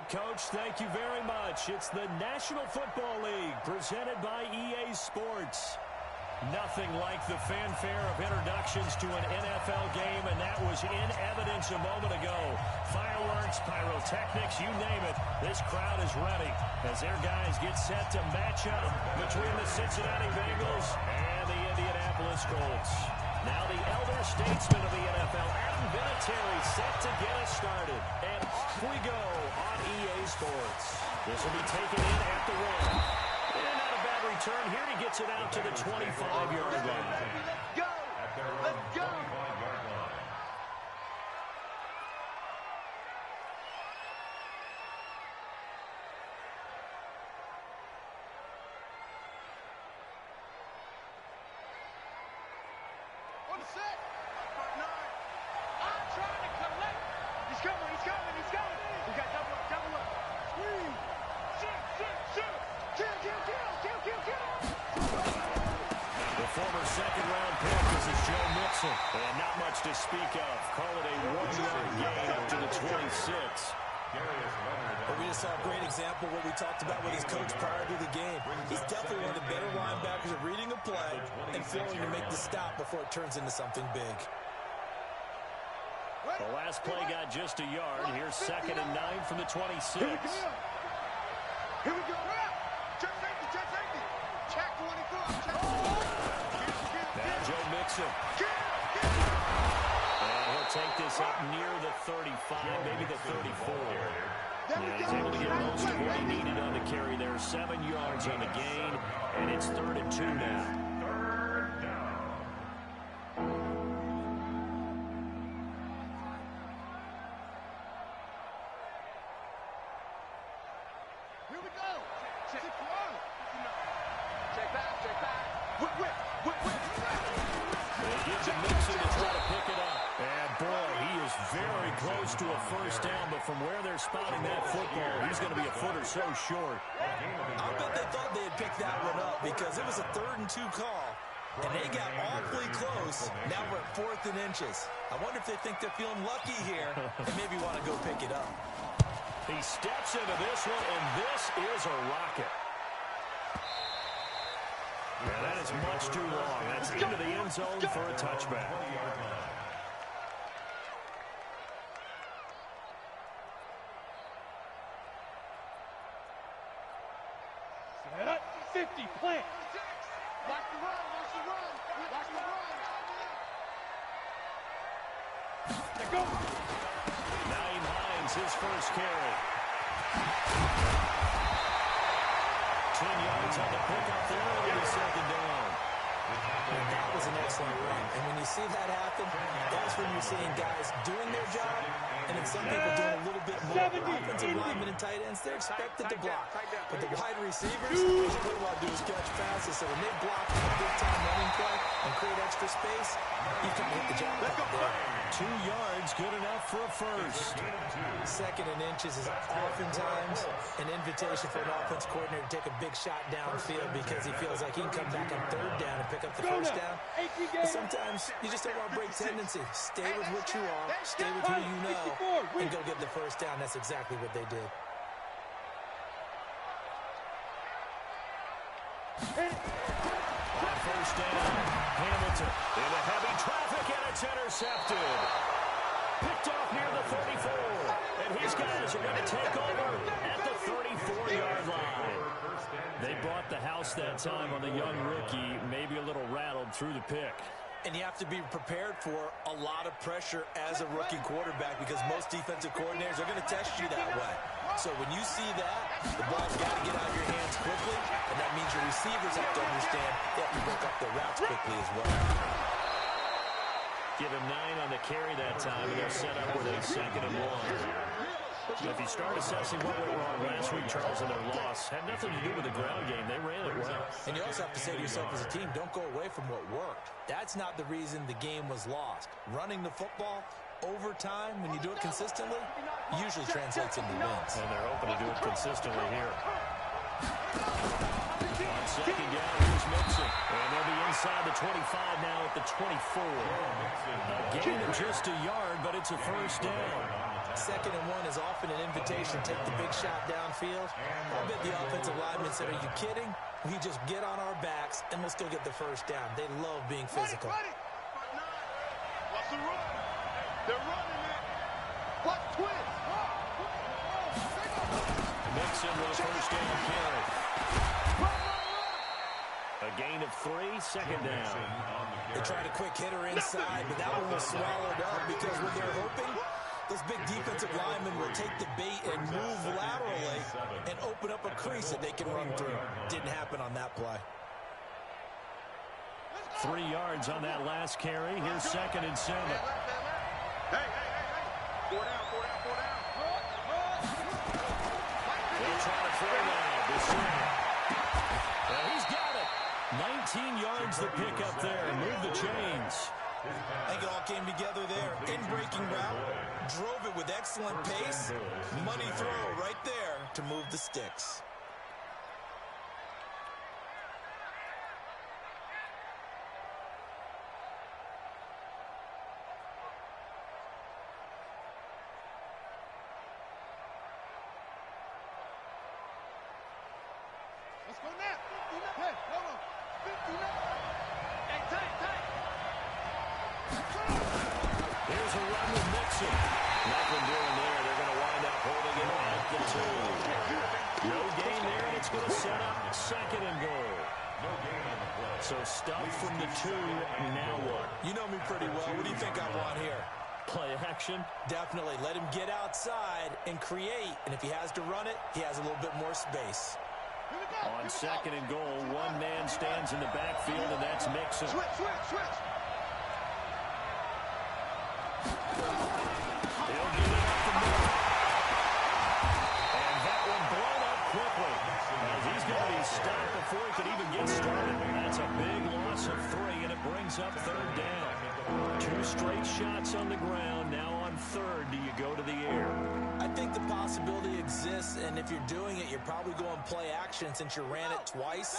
Coach. Thank you very much. It's the National Football League presented by EA Sports. Nothing like the fanfare of introductions to an NFL game, and that was in evidence a moment ago. Fireworks, pyrotechnics, you name it. This crowd is ready as their guys get set to match up between the Cincinnati Bengals and the Indianapolis Colts. Now the elder statesman of the NFL, Adam Vinatieri, set to get us started. And off we go on EA Sports. This will be taken in at the one. And not a bad return here. He gets it out to the 25-yard line. Let's go! Let's go! One set. Nine. I'm trying to collect. He's coming. He's coming. He's coming. We got double up. Double up. Squeeze. Shoot. Kill. The former second-round pick, this is Joe Mixon. And not much to speak of. Call it a one-yard gain up to the 26. But we just saw a great example of what we talked about with his coach prior to the game. He's definitely one of the better linebackers at reading a play and flowing to make the stop before it turns into something big. The last play got just a yard. Here's 2nd and 9 from the 26. Here we go. Check safety. Check 24. Now Joe Mixon. And he'll take this up near the 35, maybe the 34. Yeah, he's able to get most of what he needed on the carry there. 7 yards on the gain, and it's 3rd and 2 now. Check back. Whip. They get to Mixon to try to pick it up. And boy, he is very close to a first down, but from where they're spotting that football, he's going to be a foot or so short. I bet they thought they had picked that one up because it was a 3rd and 2 call, and they got awfully close. Now we're at 4th and inches. I wonder if they think they're feeling lucky here and maybe want to go pick it up. He steps into this one, and this is a rocket. Yeah, that is much too long. That's into the end zone for a touchback. Set. 50. Plant. Watch the run. Let go. Naeem Hines, his first carry. 10 yards on the pickup there on the 2nd down. And that was an excellent run. And when you see that happen, that's when you're seeing guys doing their job, and then some people doing a little bit more. Offensive linemen and tight ends, they're expected to block. But the wide receivers, all they want to do is catch passes. So when they block a big-time running play and create extra space, you can hit the jackpot there. 2 yards, good enough for a first. 2nd and inches is oftentimes an invitation for an offense coordinator to take a big shot downfield because he feels like he can come back on 3rd down and pick up the first down. But sometimes you just don't want to break tendency. Stay with what you are, stay with who you know, and go get the first down. That's exactly what they did. On first down, Hamilton into heavy traffic, and it's intercepted. Picked off near the 34, and his guys are going to take over at the 34-yard line. They brought the house that time on the young rookie, maybe a little rattled through the pick. And you have to be prepared for a lot of pressure as a rookie quarterback because most defensive coordinators are going to test you that way. So when you see that, the ball's got to get out of your hands quickly, and that means your receivers have to understand they have to break up their routes quickly as well. Give him 9 on the carry that time, and they'll set up with a 2nd and 1. If you start assessing what went wrong last week, Charles, and their loss, had nothing to do with the ground game. They ran it well. And you also have to say to yourself as a team, don't go away from what worked. That's not the reason the game was lost. Running the football over time, when you do it consistently, usually translates into wins. And they're hoping to do it consistently here. On 2nd down, here's Mixon. And they'll be inside the 25 now at the 24. A gain of just a yard, but it's a first down. 2nd and 1 is often an invitation. Take the big shot downfield. I bet the offensive lineman said, are you kidding? We just get on our backs, and we'll still get the first down. They love being physical. What's the run? They're running it. What twist? Mixon with a first down carry. A gain of 3, 2nd down. They tried a quick hitter inside, but that one was swallowed up because what they're hoping, those big defensive linemen will take the bait and move laterally and open up a crease that they can run through. Didn't happen on that play. 3 yards on that last carry. Here's 2nd and 7. Hey. 4 down. They'll try to throw now. Well, he's got it. 19 yards the pick up there. Move the chains. I think it all came together there. In-breaking route. Drove it with excellent pace. Money throw right there to move the sticks. Let's go now. 59. Hey, hold on. 59. Hey, tight. Here's a run with Mixon. Nothing doing there. They're going to wind up holding it at the 2. No gain there, and it's going to set up 2nd and goal. So stuff from the 2. Now what? You know me pretty well. What do you think I want here? Play action? Definitely. Let him get outside and create. And if he has to run it, he has a little bit more space. On 2nd and goal, one man stands in the backfield, and that's Mixon. Switch. He'll get it up the middle. And that one blown up quickly. As he's going to be stopped before he could even get started. That's a big loss of 3, and it brings up 3rd down. 2 straight shots on the ground. Now on 3rd, do you go to the air? I think the possibility exists, and if you're doing it, you're probably going play action since you ran it twice.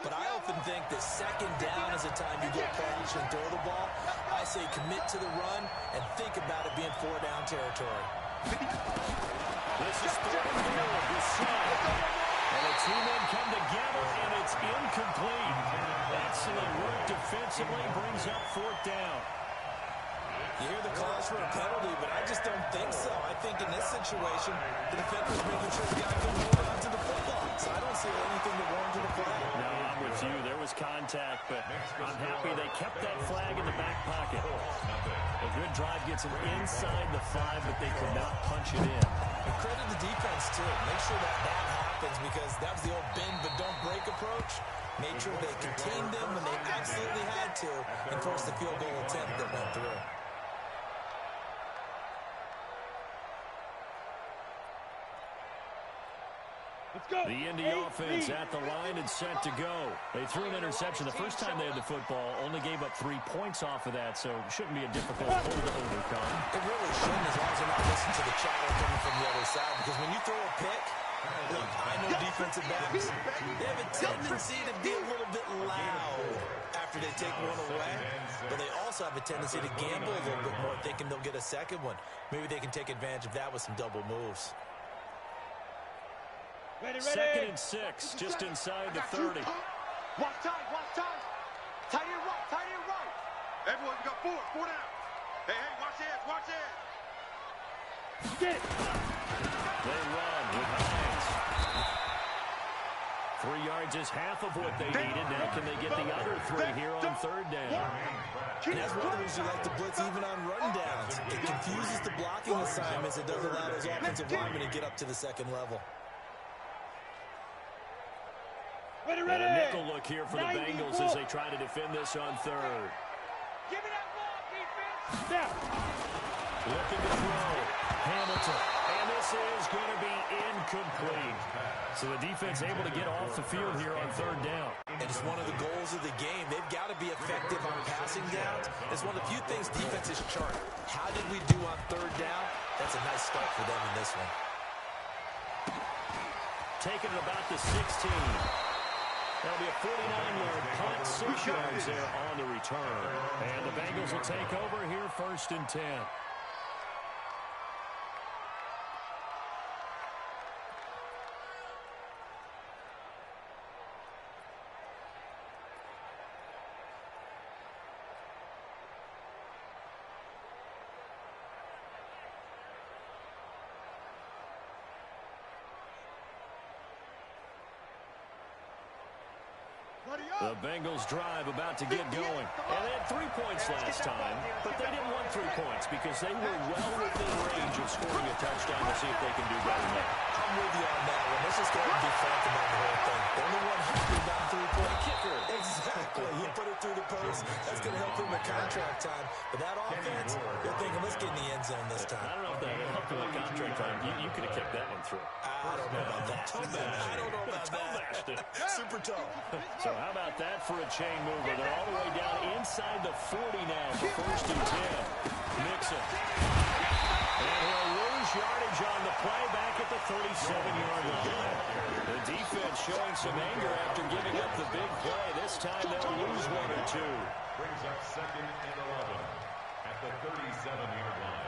But I often think that 2nd down is a time you go play action and throw the ball. I say commit to the run and think about it being 4-down territory. This is 3rd and goal. And the 2 men come together, and it's incomplete. Excellent work defensively, brings up 4th down. You hear the calls for a penalty, but I just don't think so. I think in this situation, the defender's making sure the guy can hold on to the football. So I don't see anything to warrant to the play. No, I'm with you. There was contact, but I'm happy they kept that flag in the back pocket. A good drive gets them inside the 5, but they could not punch it in. And credit the defense, too. Make sure that happens because that was the old bend but don't break approach. Made sure they contained them when they absolutely had to and forced the field goal attempt that went through. The Indy offense at the line and set to go. They threw an interception the first time they had the football, only gave up 3 points off of that, so it shouldn't be a difficult pull to overcome. It really shouldn't, as long as you're not listening to the chatter coming from the other side, because when you throw a pick, look, I know defensive backs, they have a tendency to be a little bit loud after they take one away, but they also have a tendency to gamble a little bit more, thinking they'll get a second one. Maybe they can take advantage of that with some double moves. Ready. 2nd and 6, just inside the 30. Watch time. Tight end right. Everyone, we got 4 down. Hey, watch this. Get it. They run with Hines. 3 yards is half of what they needed. Now can they get the other 3 here on 3rd down? And that's one of the reasons you like to blitz even on run downs. It confuses the blocking assignments. It doesn't allow those offensive linemen to get up to the 2nd level. And a nickel look here for the Bengals as they try to defend this on 3rd. Give me that ball, defense. Now. Looking to throw. Hamilton. And this is going to be incomplete. So the defense able to get off the field here on 3rd down. And it's one of the goals of the game. They've got to be effective on passing downs. It's one of the few things defenses chart. How did we do on 3rd down? That's a nice start for them in this one. Taking it about the 16. That'll be a 49-yard punt, 6 yards there on the return. And the Bengals will take over here 1st and 10. The Bengals drive about to get going. And they had 3 points last time, but they didn't want 3 points because they were well within range of scoring a touchdown. To see if they can do better than that. I'm with you on that one. Let's just go ahead and be frank about the whole thing. Only one happy about 3-point kicker. Exactly. He put it through the post. That's going to help him with contract time. But that offense, they're thinking, let's get in the end zone this time. I don't know if that helped him with contract time. You could have kept that one through. I don't know about that. I don't know about that. Super tall. So how about that for a chain mover? They're all the way down inside the 40 now for 1st and 10. Mixon. And he'll lose yardage on the play back at the 37-yard line. The defense showing some anger after giving up the big play. This time they'll lose 1 or 2. Brings up 2nd and 11 at the 37-yard line.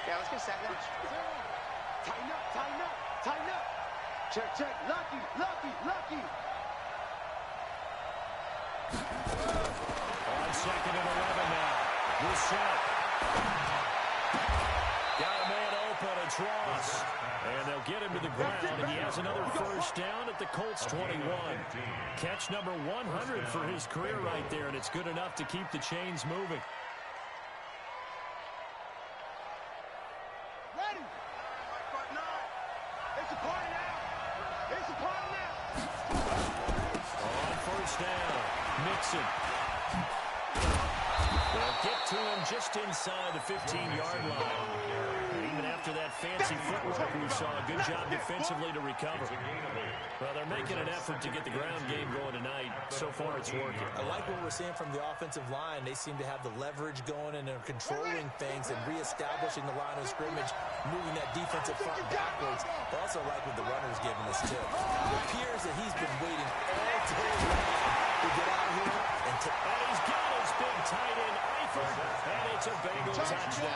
Yeah, let's get set. Watch. Tighten up, tighten up, tighten up. Check, check. Lucky, lucky, lucky. On 2nd and 11 now. Reset. Got a man open, it's Ross. And they'll get him to the ground, and he has another 1st down at the Colts 21. Catch number 100 for his career right there, and it's good enough to keep the chains moving. They'll get to him just inside the 15-yard line. And even after that fancy footwork, we saw a good job defensively to recover. Well, they're making an effort to get the ground game going tonight. So far, it's working. I like what we're seeing from the offensive line. They seem to have the leverage going, and they're controlling things and reestablishing the line of scrimmage, moving that defensive front backwards. I also like what the runner's giving us, too. It appears that he's been waiting all day long to get out here and he's got his big tight end, Eifert, and it's a Bengals touchdown.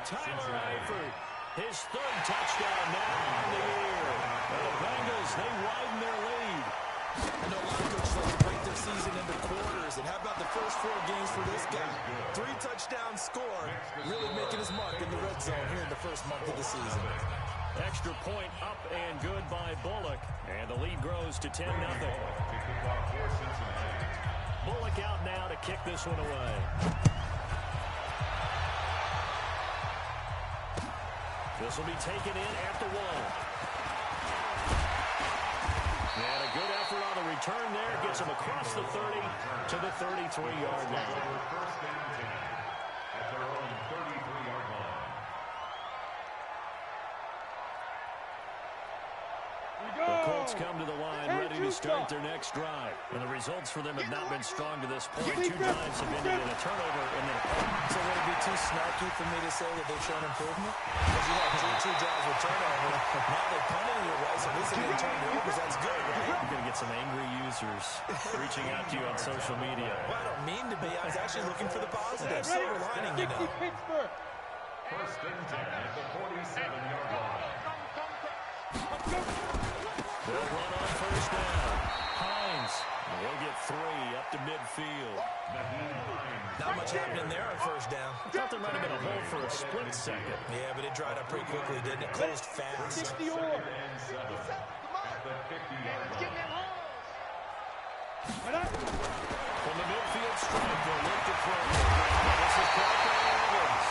Tyler Eifert, his 3rd touchdown now on the year. And the Bengals, they widen their lead. I know a lot of coaches like to break their season into quarters, and how about the first 4 games for this guy? 3 touchdowns scored, really making his mark in the red zone here in the first month of the season. Extra point up and good by Bullock, and the lead grows to 10-0. Bullock out now to kick this one away. This will be taken in at the 1. And a good effort on the return there. Gets him across the 30 to the 33-yard line. First down 10 at their own 33-yard line. The Colts come to the line ready to start their next drive. And the results for them have not been strong to this point. 2 drives have ended in a turnover and then a punt. So would it be too snarky for me to say that they've shown improvement? Because you had 2 drives with turnover. Now they're punting your way, so at least they didn't turn it over. That's good, right? You're going to get some angry users reaching out to you on social media. Well, I don't mean to be. I was actually looking for the positive. Silver lining, you know. First and 10 at the 47-yard line. They'll run on 1st down. Hines will get 3 up to midfield. Not much happening there on 1st down. I thought there might have been a hole for a split second. Yeah, but it dried up pretty quickly, didn't it? Closed fast. 7 at the 50-yard line. From the midfield stripe, they'll look to throw. This is Parker Evans.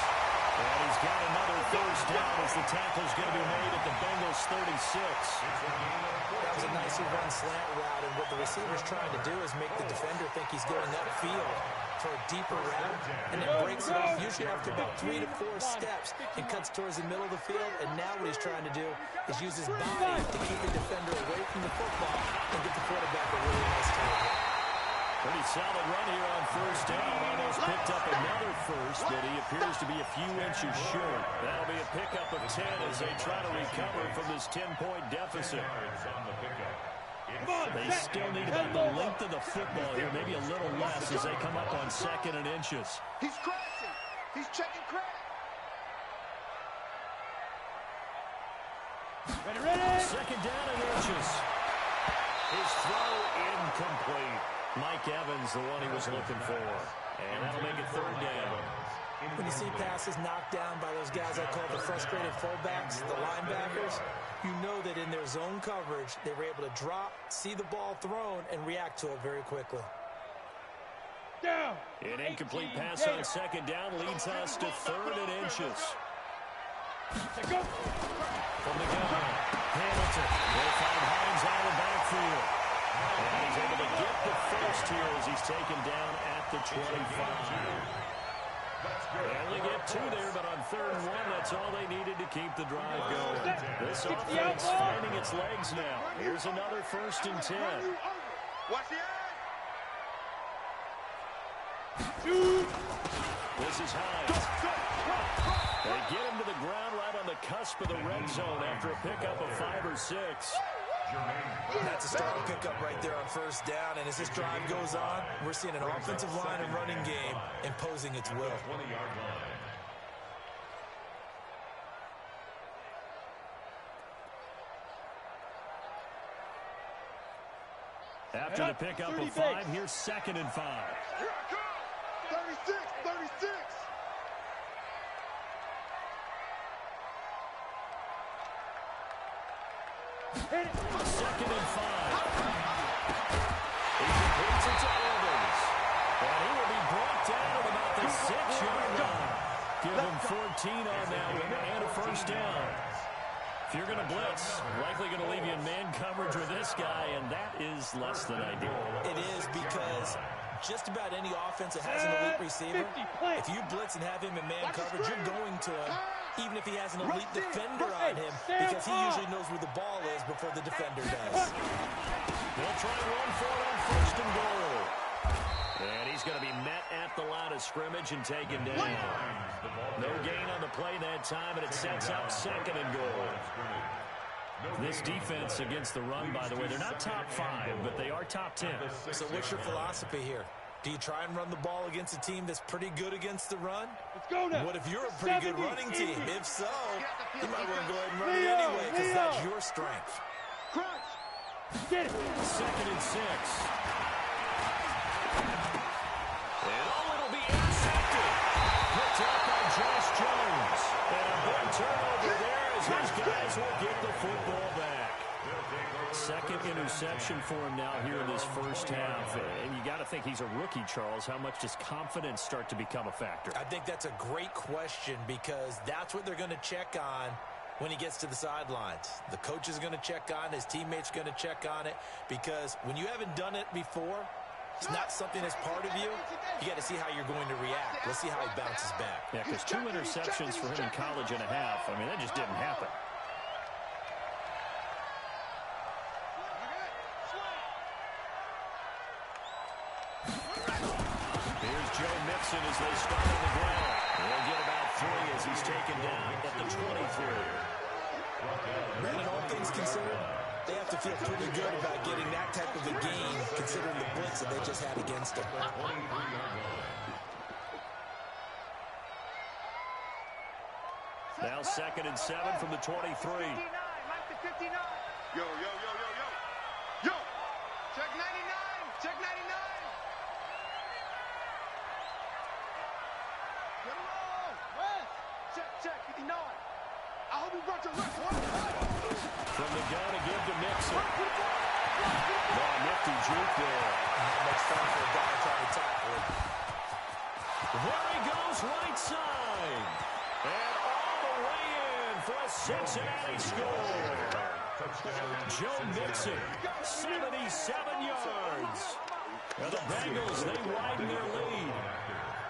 And he's got another 1st down as the tackle's going to be made at the Bengals 36. That was a nicely run slant route, and what the receiver's trying to do is make the defender think he's going upfield for a deeper route, and then breaks it off usually after about 3 to 4 steps and cuts towards the middle of the field. And now what he's trying to do is use his body to keep the defender away from the football and get the quarterback a really nice target. Pretty solid run here on first down. Almost picked up another first, but he appears to be a few inches short. That'll be a pickup of 10 as they try to recover from this 10-point deficit. They still need about the length of the football here, maybe a little less as they come up on 2nd and inches. He's crashing. He's checking crack. Ready. 2nd down and inches. His throw incomplete. Mike Evans, the one he was looking for. And that'll make it 3rd down. When you see passes knocked down by those guys I call the frustrated fullbacks, the linebackers, you know that in their zone coverage, they were able to drop, see the ball thrown, and react to it very quickly. Down. An incomplete pass on 2nd down leads us to 3rd and inches. From the gun, Hamilton will find Hines out of the backfield. And he's able to get the first here as he's taken down at the 25. They only get 2 there, but on 3rd and 1, that's all they needed to keep the drive going. This offense finding its legs now. Here's another 1st and 10. Watch the eye. This is Hines. They get him to the ground right on the cusp of the red zone after a pickup of 5 or 6. That's a starting pickup right there on 1st down, and as this drive goes on, we're seeing an offensive line and running game imposing its will. After the pickup of 5, here's 2nd and 5. Here I come. 36, 36. Hit it. 2nd and 5. He completes it to Evans. And he will be brought down at about the 6-yard line. Give him 14 on that one and a 1st down. If you're going to blitz, likely going to leave you in man coverage with this guy, and that is less than ideal. It is because just about any offense that has an elite receiver, if you blitz and have him in man coverage, you're going to him, even if he has an elite defender on him, because he usually knows where the ball is before the defender does. They'll try to run for it on 1st and goal. And he's going to be met at the line of scrimmage and taken down. No gain on the play that time, and it sets up 2nd and goal. This defense against the run, by the way, they're not top 5, but they are top 10. So what's your philosophy here? Do you try and run the ball against a team that's pretty good against the run? Let's go now. What if you're a pretty good running team? If so, you might want to go ahead and run it anyway because that's your strength. Crunch. Get it. 2nd and 6. And it'll be intercepted. Picked up by Josh Jones. And a big turnover there as his guys will get the football back. 2nd interception for him now here in this 1st half. And you got to think he's a rookie, Charles. How much does confidence start to become a factor? I think that's a great question because that's what they're going to check on when he gets to the sidelines. The coach is going to check on, his teammates are going to check on it, because when you haven't done it before, it's not something that's part of you. You got to see how you're going to react. Let's see how he bounces back. Yeah, because 2 interceptions for him in college and a half. I mean, that just didn't happen. Here's Joe Mixon as they start on the ground. They'll get about 3 as he's taken down at the 23. Brandon, all things considered, they have to feel pretty good about getting that type of a game, considering the blitz that they just had against them. Now 2nd and 7 from the 23. 59, Mike the 59. Yo, yo, yo, yo, yo. Yo. Check 99. Check 99. Get him on. West. Check 59. I hope you brought your left one. From the gun to give to Mixon. Oh, nifty juke there. Not much fun for a guy trying to tackle it. There he goes, right side. And all the way in for a Cincinnati score. Joe Mixon, 77 yards. Now the Bengals, they widen their lead.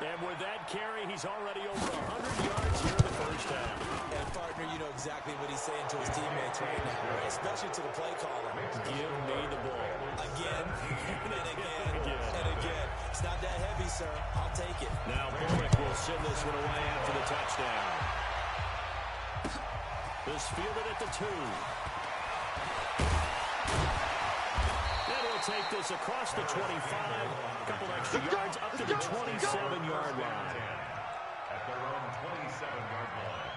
And with that carry, he's already over 100 yards here in the 1st half. And partner, you know exactly exactly what he's saying to his teammates right now, right? Especially to the play caller. Give me the ball. Again, and again, and again. It's not that heavy, sir. I'll take it. Now Bullock will send this one away after the touchdown. This fielded at the 2. And he'll take this across the 25. A couple extra yards up to the 27-yard line. At their own 27-yard line.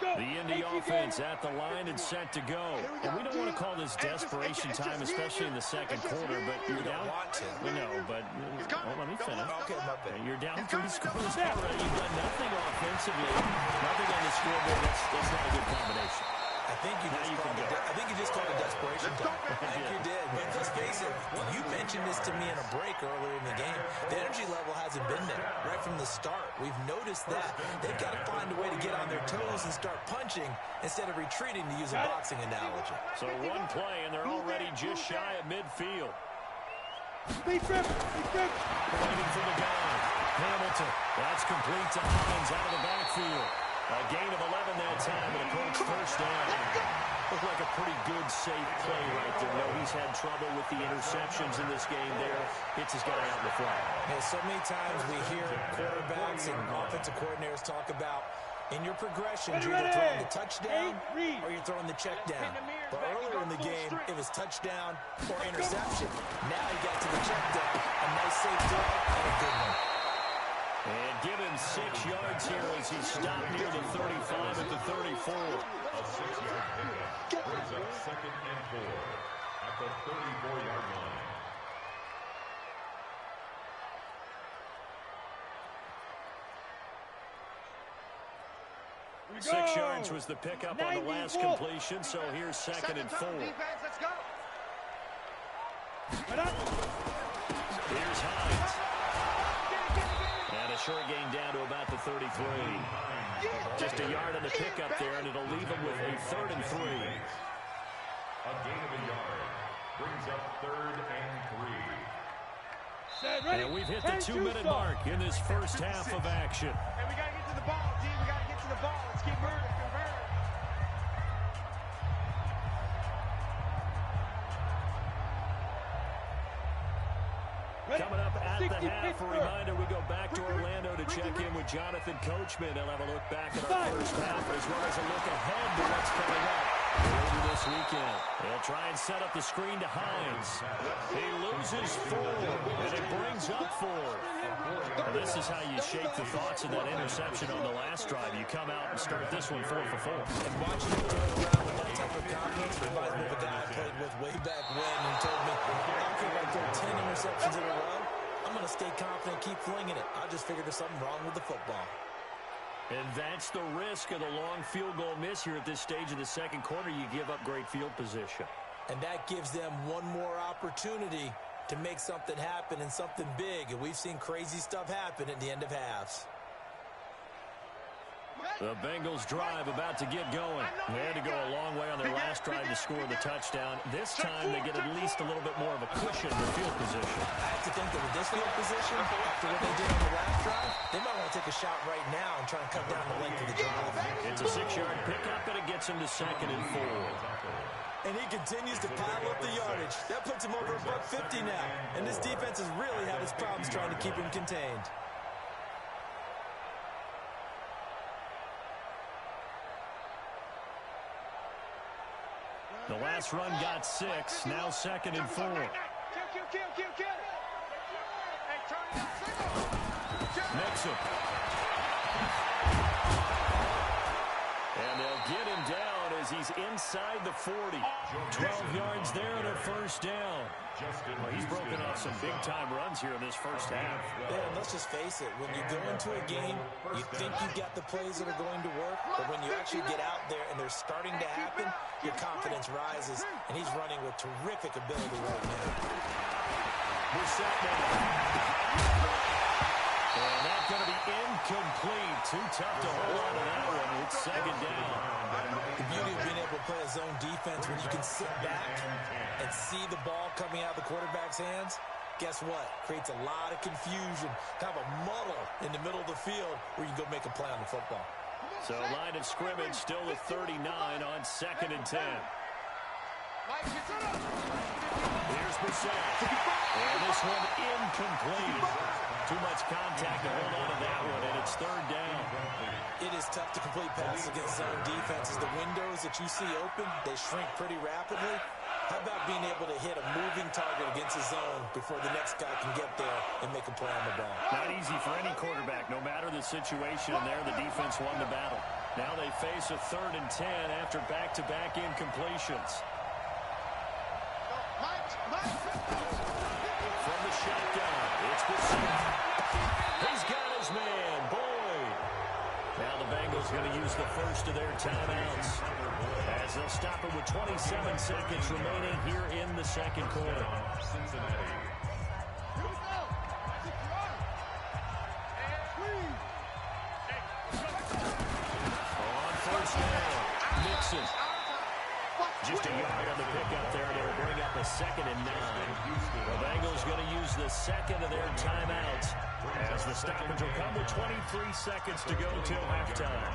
The Indy offense at the line and set to go. And we don't want to call this desperation time, especially in the second quarter, but you're down. We know, but let me finish. Okay, my bad. You're down 3 scores already. You've done nothing offensively. Nothing on the scoreboard. That's not a good combination. I think you just called it desperation time. I think you did. But let's face it, you mentioned this to me in a break earlier in the game. The energy level hasn't been there right from the start. We've noticed that. They've got to find a way to get on their toes and start punching instead of retreating, to use a boxing analogy. So one play, and they're already just shy of midfield. Waiting for the guy. Hamilton. That's complete to Hines out of the backfield. A gain of 11 that time, and a Colts first down. Looked like a pretty good, safe play right there. No, he's had trouble with the interceptions in this game there. Hits his guy out in the flat. Yeah, so many times we hear quarterbacks and offensive coordinators talk about in your progressions, you're either throwing the touchdown or you're throwing the check down. But earlier in the game, it was touchdown or interception. Now he got to the check down. A nice safe throw and a good one. And give him 6 yards here as he stopped near the 35 at the 34. A 6-yard pickup brings up 2nd and 4 at the 34-yard line. 6 yards was the pickup on the last completion, so here's 2nd and 4. Let's go. Here's Hines. And a short gain down to about the 33. Just a yard on the pickup there, and it'll leave him with a 3rd and 3. A gain of a yard brings up 3rd and 3. And we've hit the 2-minute mark in this first half of action. Hey, we got to get to the ball, D. We got to get to the ball. Let's keep moving. Coming up at the half, a reminder, we go back to Orlando to check in with Jonathan Coachman. He'll have a look back at our first half as well as a look ahead to what's coming up later this weekend. He'll try and set up the screen to Hines. He loses 4, and it brings up 4. Well, this is how you shake the thoughts of that interception on the last drive. You come out and start this one 4 for 4. And watching him throw it around with that type of confidence reminds me of a guy I played with way back when who told me, I don't care if I throw 10 interceptions in a row, I'm going to stay confident, keep flinging it. I just figured there's something wrong with the football. And that's the risk of the long field goal miss here at this stage of the second quarter. You give up great field position. And that gives them one more opportunity to make something happen and something big. And we've seen crazy stuff happen at the end of halves. The Bengals drive about to get going. They had to go a long way on their last drive to score the touchdown. This time they get at least a little bit more of a cushion in the field position. I have to think that with this field position, after what they did on the last drive, they might want to take a shot right now and try and cut down the length of the drive. It's a 6-yard pickup, and it gets him to 2nd and 4. And he continues to pile up the yardage. That puts him over $150 now. And this defense has really had its problems trying to keep him contained. The last run got 6, now 2nd and 4. Kill. Hey, turn it up. Nixon. And they'll get him down as he's inside the 40. 12 yards there and a first down. Well, he's broken off some big-time runs here in this first half. Yeah, and let's just face it. When you go into a game, you think you've got the plays that are going to work, but when you actually get out there and they're starting to happen, your confidence rises, and he's running with terrific ability right now. We're set now. And that's going to be incomplete. Too tough to hold on to that one. It's 2nd down. The beauty of being able to play a zone defense when you can sit back and see the ball coming out of the quarterback's hands guess what? Creates a lot of confusion, kind of a muddle in the middle of the field where you can go make a play on the football. So line of scrimmage still with 39 on 2nd and 10. Here's Brissett. And this one incomplete. Too much contact to hold on to that one, and it's 3rd down. It is tough to complete passes against zone defenses. The windows that you see open, they shrink pretty rapidly. How about being able to hit a moving target against a zone before the next guy can get there and make a play on the ball? Not easy for any quarterback, no matter the situation. And there, the defense won the battle. Now they face a 3rd and 10 after back-to-back incompletions. From the shotgun, it's Brissett. He's got his man, Boyd. Now the Bengals going to use the first of their timeouts as they'll stop it with 27 seconds remaining here in the 2nd quarter. On 1st down, Mixon. Just a yard on the pickup there. They'll bring up a 2nd and 9. The Bengals going to use the 2nd of their timeouts as the stoppage will come with 23 seconds to go till halftime.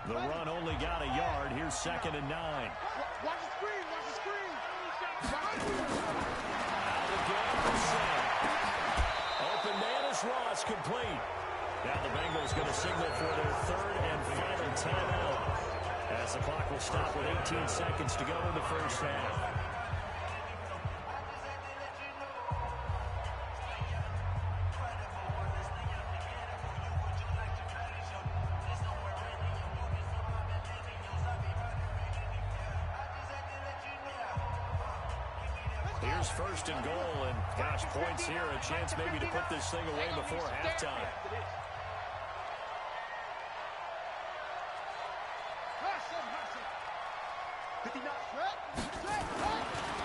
The run only got a yard. Here's 2nd and 9. Watch the screen, watch the screen. Out again, Brissett. Open man is Ross, complete. Now the Bengals going to signal for their 3rd and final timeout as the clock will stop with 18 seconds to go in the 1st half. Here's 1st and goal, and gosh, points here, a chance maybe to put this thing away before halftime.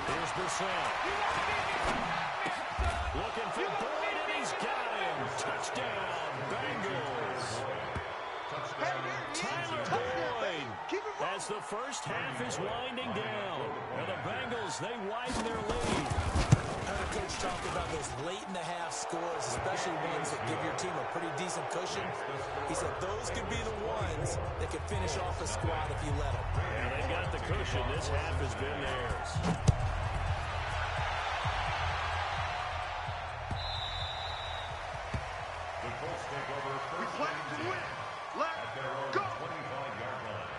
Here's Brissett. Looking for Boyd, and he's got him. Touchdown, Bengals. Tyler Boyd, as the 1st half is winding down. And the Bengals, they widen their lead. The coach talked about those late-in-the-half scores, especially ones that give your team a pretty decent cushion. He said those could be the ones that could finish off a squad if you let them. And they got the cushion. This half has been theirs. The Colts take over 1st and 10 at their own 25-yard line.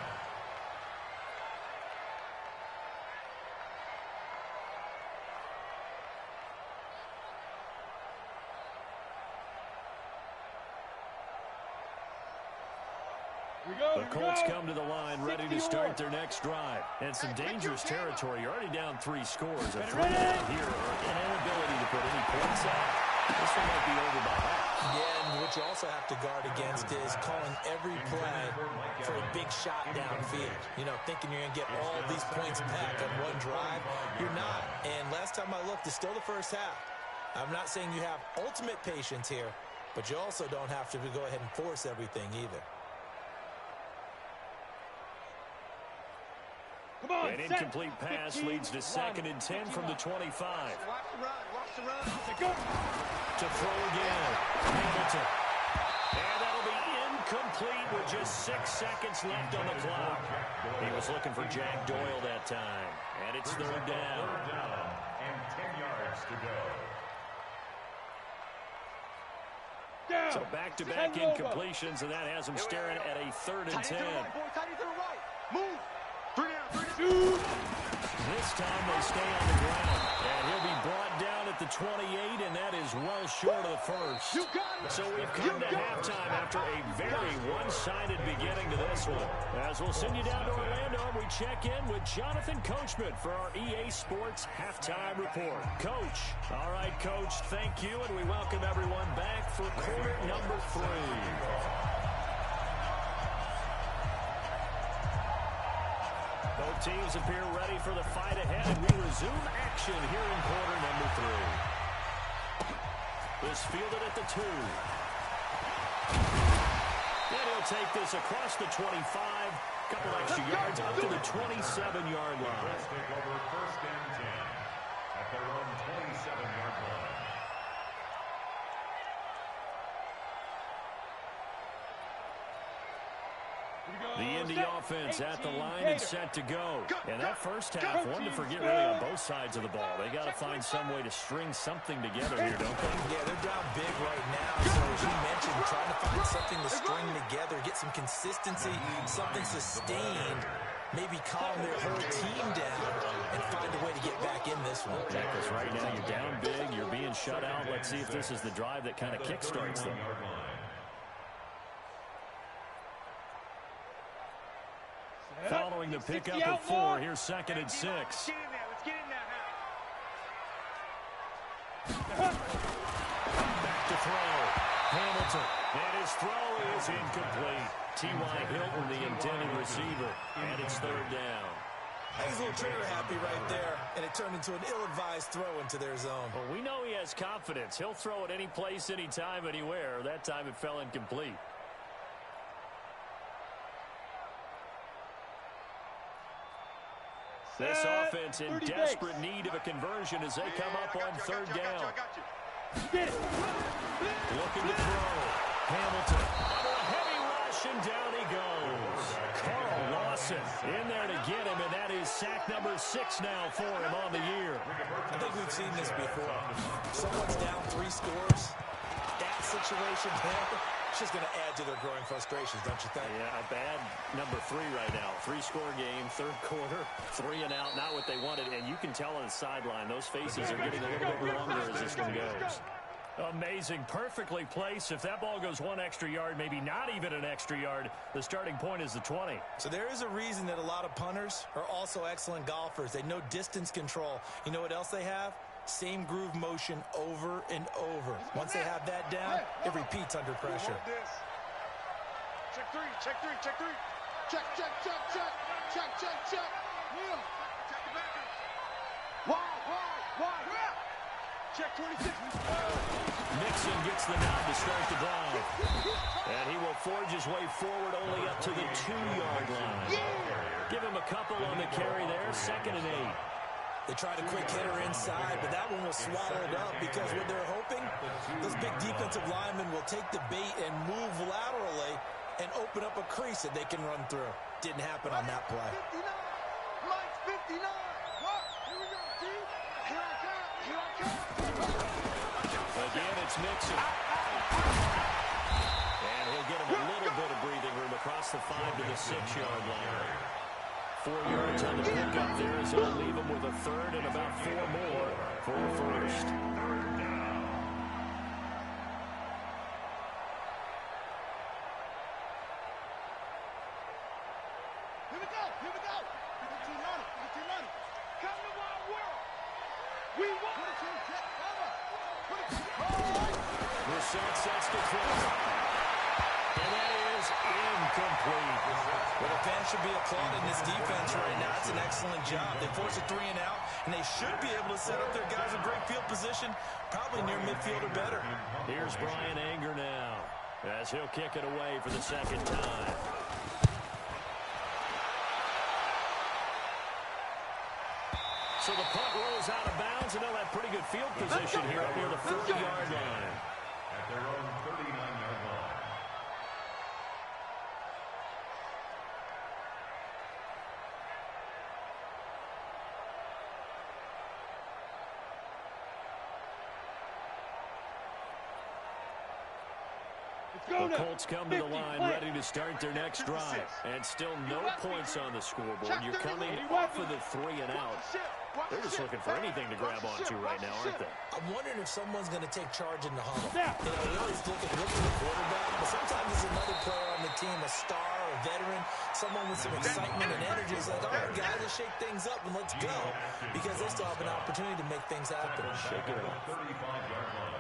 The Colts come to the line ready to start their next drive. And some dangerous territory. You're already down 3 scores. A 3-and-out here, an inability to put any points out. This one might be over by half. Yeah, and what you also have to guard against is calling every play for a big shot downfield. You know, thinking you're going to get all these points back on one drive. You're not. And last time I looked, it's still the 1st half. I'm not saying you have ultimate patience here, but you also don't have to go ahead and force everything either. An incomplete pass leads to 2nd and 10 from the 25. Watch the run. To throw again. Hamilton. And that'll be incomplete with just 6 seconds left on the clock. He was looking for Jack Doyle that time. And it's 3rd down. And 10 yards to go. So back-to-back incompletions, and that has him staring at a 3rd and 10. Move. 3 down. This time they stay on the ground, and he'll be brought down at the 28, and that is well short of the 1st. So we've come to halftime after a very one-sided beginning to this one. As we'll send you down to Orlando, we check in with Jonathan Coachman for our EA Sports Halftime Report. Coach. All right, Coach, thank you, and we welcome everyone back for quarter number 3. Both teams appear ready for the fight ahead, and we resume action here in quarter number 3. This fielded at the 2. And he'll take this across the 25. Couple extra yards up to the 27-yard line. Let's take over first and 10 at their own 27-yard line. The Indy offense at the line and set to go. And that first half, one to forget really on both sides of the ball. They got to find some way to string something together here, don't they? Yeah, they're down big right now. So as you mentioned, trying to find something to string together, get some consistency, something sustained, maybe calm their whole team down and find a way to get back in this one. Yeah, because right now you're down big, you're being shut out. Let's see if this is the drive that kind of kickstarts them. Following the pickup of 4, here's 2nd and 6. Let's get in there. Let's get in there. Back to throw. Hamilton. And his throw is incomplete. T.Y. Hilton, the intended receiver. And it's 3rd down. I think he's a little trigger happy right there, and it turned into an ill-advised throw into their zone. Well, we know he has confidence. He'll throw it any place, anytime, anywhere. That time it fell incomplete. This offense in desperate need of a conversion as they come up on 3rd down. Looking to throw. Hamilton under a heavy rush, and down he goes. Carl Lawson in there to get him, and that is sack number 6 now for him on the year. I think we've seen this before. Someone's down 3 scores. That situation there, it's just going to add to their growing frustrations, don't you think? Yeah, a bad number 3 right now. 3-score game, 3rd quarter, 3 and out, not what they wanted. And you can tell on the sideline, those faces are getting a little bit longer as this one goes. Amazing, perfectly placed. If that ball goes 1 extra yard, maybe not even an extra yard, the starting point is the 20. So there is a reason that a lot of punters are also excellent golfers. They know distance control. You know what else they have? Same groove motion over and over. Once they have that down, it repeats under pressure. Check 3, check 3, check 3. Check, check, check, check. Check, check, check. Neil. Check the back. Wide. Check 26. Nixon gets the nod to start the drive. And he will forge his way forward only up to the 2-yard line. Give him a couple on the carry there, 2nd and 8. They tried a quick hitter inside, but that one was swallowed up because what they're hoping, those big defensive linemen will take the bait and move laterally and open up a crease that they can run through. Didn't happen on that play. 59. Mike's 59. What? Here we go, T. Here I come. Again, it's Nixon. And he'll get him a little bit of breathing room across the 5 to the 6-yard line. 4 yards on the pickup there as he'll leave him with a 3rd and about 4 more for a 1st. Here we go. 1590. Come to my world. We want Brissett sets to throw. And that is incomplete. Well, the fans should be applauding this defense right now. It's an excellent job. They force a 3 and out, and they should be able to set up their guys in great field position, probably near midfield or better. Here's Brian Anger now as he'll kick it away for the 2nd time. So the punt rolls out of bounds, and they'll have pretty good field position here up near the 40-yard line. At their own 39-yard line. The Colts come to the line ready to start their next drive. And still no points on the scoreboard. You're coming off of the 3 and out. They're just looking for anything to grab onto right now, aren't they? I'm wondering if someone's going to take charge in the huddle. You know, we always look at the quarterback, but sometimes there's another player on the team, a star, a veteran, someone with some excitement and energy. It's like, all right, guys, let's shake things up and let's go, because they still have an opportunity to make things happen. Shake it up. 35-yard line.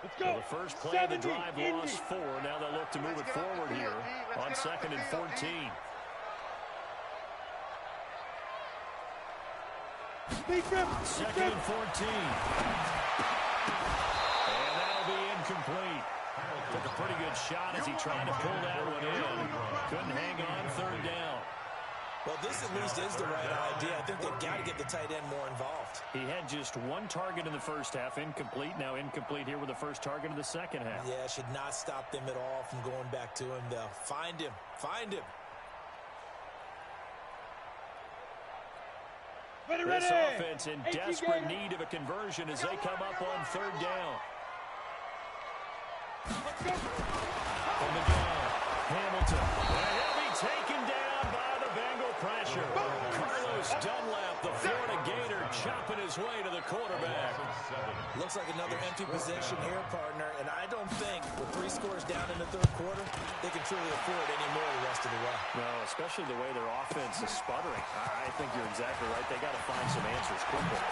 Let's go. Well, the first play of the drive lost 4. Now they'll look to move it forward here on 2nd and 14. Second and 14. And that'll be incomplete. Took a pretty good shot as he tried to pull that one in. Couldn't hang on 3rd down. Well, this at least is the right idea. I think they've got to get the tight end more involved. He had just 1 target in the first half, incomplete. Now incomplete here with the first target of the second half. Yeah, should not stop them at all from going back to him, though. Find him. Find him. This offense in desperate need of a conversion as they come up on 3rd down. From the gun, Hamilton. And he'll be taken down by the Bengal pressure. Carlos Dunlap, the Florida Gator, chopping his way to the quarterback. Looks like another empty possession here, partner, and I don't think with 3 scores down in the 3rd quarter, they can truly afford any more the rest of the way. No, especially the way their offense is sputtering. I think you're exactly right. They got to find some answers quickly.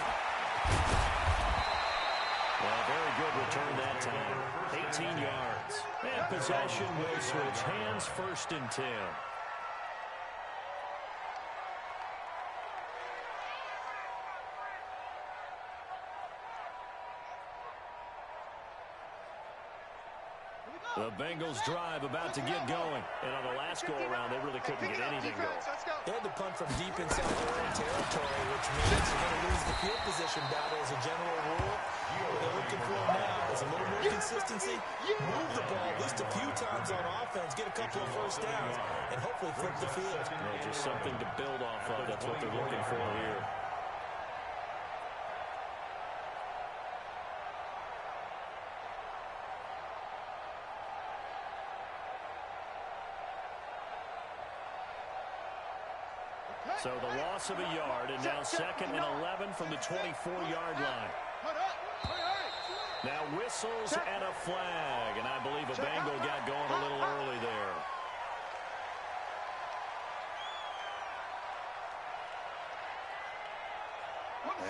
Well, very good return that time. 18 yards. And possession will switch hands, 1st and 10. The Bengals drive about to get going. And on the last go-around, they really couldn't get anything going. They had to punt from deep inside their own territory, which means you're going to lose the field position battle as a general rule. What they're looking for now is a little more consistency, move the ball at least a few times on offense, get a couple of 1st downs, and hopefully flip the field. Well, just something to build off of. That's what they're looking for here. So the loss of a yard, and now 2nd and 11 from the 24-yard line. Now whistles and a flag, and I believe a Bengal got going a little early there.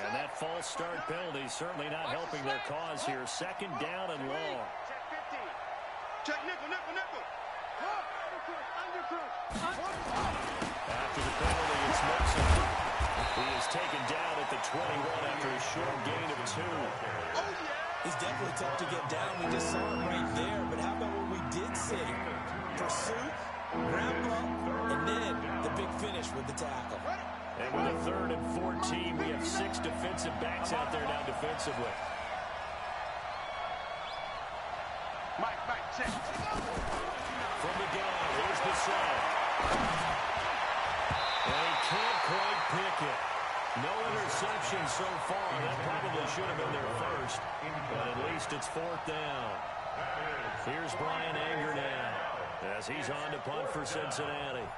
And that false start penalty certainly not helping their cause here. 2nd down and long. Check nickel, nickel, nickel. After the penalty, it's Mixon. He is taken down at the 21 after a short gain of 2. He's definitely tough to get down. We just saw it right there. But how about what we did see? Pursuit, grab up, and then the big finish with the tackle. And with a 3rd and 14, we have 6 defensive backs out there now defensively. Mike, check. From the gun, here's the set. And he can't quite pick it. No interception so far. That probably should have been their first. But at least it's 4th down. Here's Brian Anger now as he's on to punt for Cincinnati.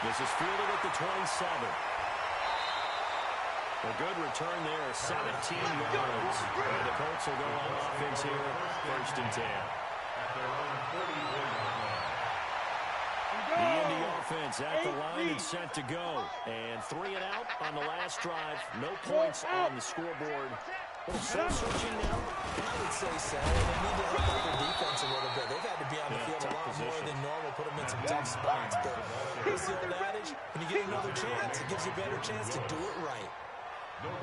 This is fielded at the 27. A good return there, 17 yards. And the Colts will go on offense here, 1st and 10. The Indy offense at the line and set to go. And 3 and out on the last drive. No points on the scoreboard. A little soul-searching now. I would say so. They need to help out their defense a little bit. They've had to be on the field a lot more than normal, put them in some tough spots. But it's the old adage, when you get another chance, it gives you a better chance to do it right.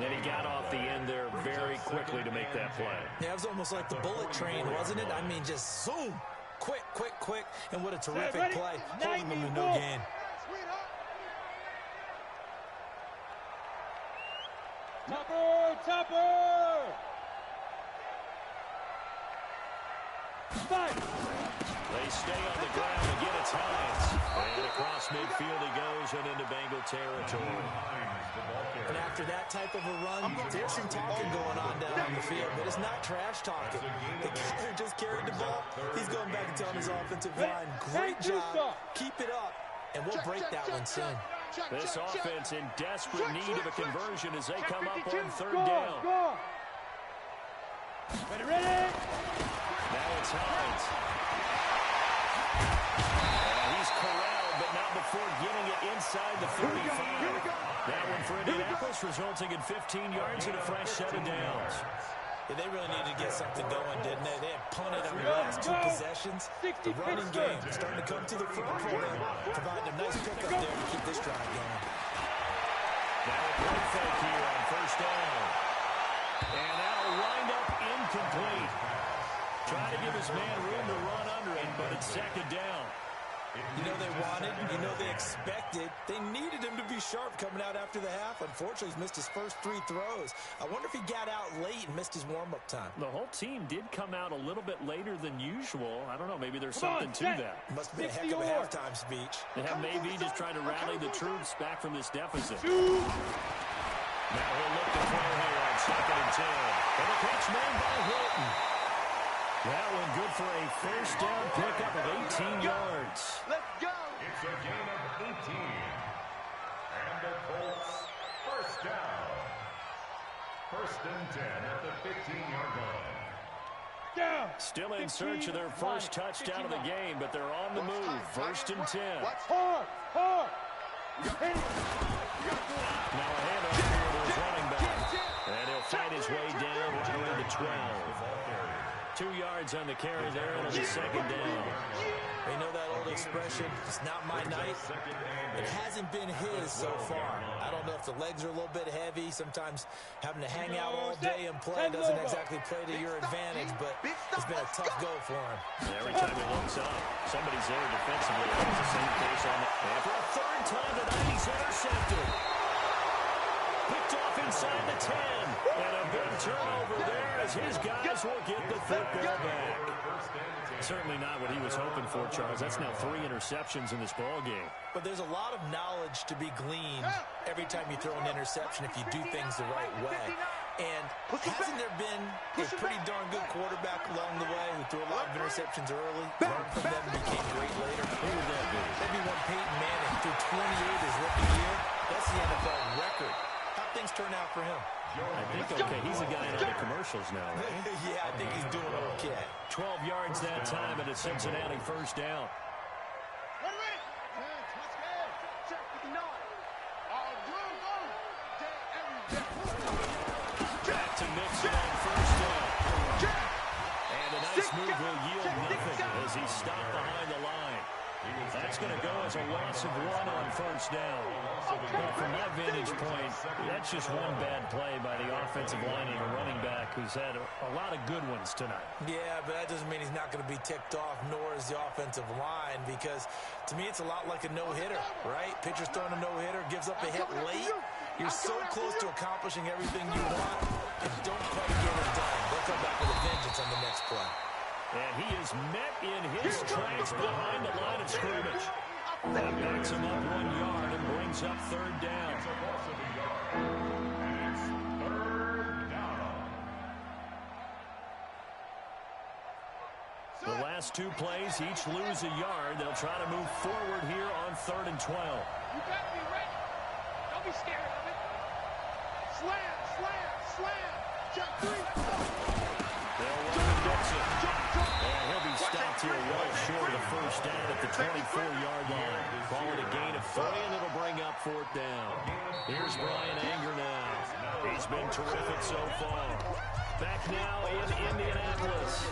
And he got off the end there very quickly to make that play. Yeah, it was almost like the bullet train, wasn't it? I mean, just zoom. Quick, quick, quick. And what a terrific play. Holding them to no gain. Topper! Fight! They stay on the ground. Again, it's Hines. And across midfield he goes and into Bengal territory. And after that type of a run, there's some talking going on down on the field, but it's not trash talking. The guy who just carried the ball, he's going back and telling his offensive line, great job, keep it up, and we'll break that one soon. This offense in desperate need of a conversion as they come up on 3rd down. Ready? Now it's Hines. And he's corralled, but but not before getting it inside the 35. That one for Indianapolis, resulting in 15 yards and a fresh set of downs. Yeah, they really needed to get something going, didn't they? They had punted on the last 2 possessions. The running game starting to come to the front for them, providing a nice pickup there to keep this drive going. Now a play fake here on first down. And that'll wind up incomplete. Trying to give his man room to run under it, but it's second down. You know they wanted, you know they expected. They needed him to be sharp coming out after the half. Unfortunately, he's missed his first 3 throws. I wonder if he got out late and missed his warm-up time. The whole team did come out a little bit later than usual. I don't know, maybe there's something to that. Must have been a heck of a halftime speech. Yeah, maybe just trying to rally the troops back from this deficit. Now he'll look to throw here on second and 10. And a catch made by Hilton. That one good for a first down pickup of 18 yards. Let's go. It's a gain of 18. And the Colts first down. First and 10 at the 15-yard line. Still in search of their first touchdown of the game, but they're on the move. First and 10. Hard. Now a handoff here to his running back. And he'll fight his way down right around the 12. 2 yards on the carry there, and it'll be second down. You know that old expression, it's not my night. It hasn't been his so far. I don't know if the legs are a little bit heavy. Sometimes having to hang out all day and play doesn't exactly play to your advantage, but it's been a tough go for him. Every time he looks up, somebody's there defensively. That was the same case on the... And for a third time tonight, he's intercepted. Picked off inside the 10. And a big turnover there as his guys will get the football back. Certainly not what he was hoping for, Charles. That's now 3 interceptions in this ball game. But there's a lot of knowledge to be gleaned every time you throw an interception if you do things the right way. And hasn't there been a pretty darn good quarterback along the way who threw a lot of interceptions early, learned from them, and became great later? Who would that be? Maybe one Peyton Manning threw 28 his rookie year. That's the NFL record. How'd things turn out for him? I think okay. He's a guy in all the commercials now, right? Yeah, I think he's doing okay. 12 yards that time, and it's Cincinnati first down. Back to Mixon on first down. And a nice move will yield nothing as he's stopped behind the line. That's going to go as a loss of 1 on first down. Well, from my vantage point, that's just one bad play by the offensive line and a running back who's had a lot of good ones tonight. Yeah, but that doesn't mean he's not going to be ticked off, nor is the offensive line, because to me it's a lot like a no-hitter, right? Pitcher's throwing a no-hitter, gives up a hit late. You're so close to accomplishing everything you want, and don't quite get it done. They'll come back with a vengeance on the next play. And he is met in his tracks behind the line of scrimmage. That backs him up 1 yard and brings up third down. It's a loss of a yard. And it's third down. The last 2 plays each lose a yard. They'll try to move forward here on 3rd and 12. You gotta be ready. Don't be scared of it. Slam. Check 3. They'll run to Dixon. And he'll be stopped here well short of the first down at the 24-yard line. Call it a gain of 3, and it'll bring up 4th down. Here's Brian Anger now. He's been terrific so far. Back now in Indianapolis.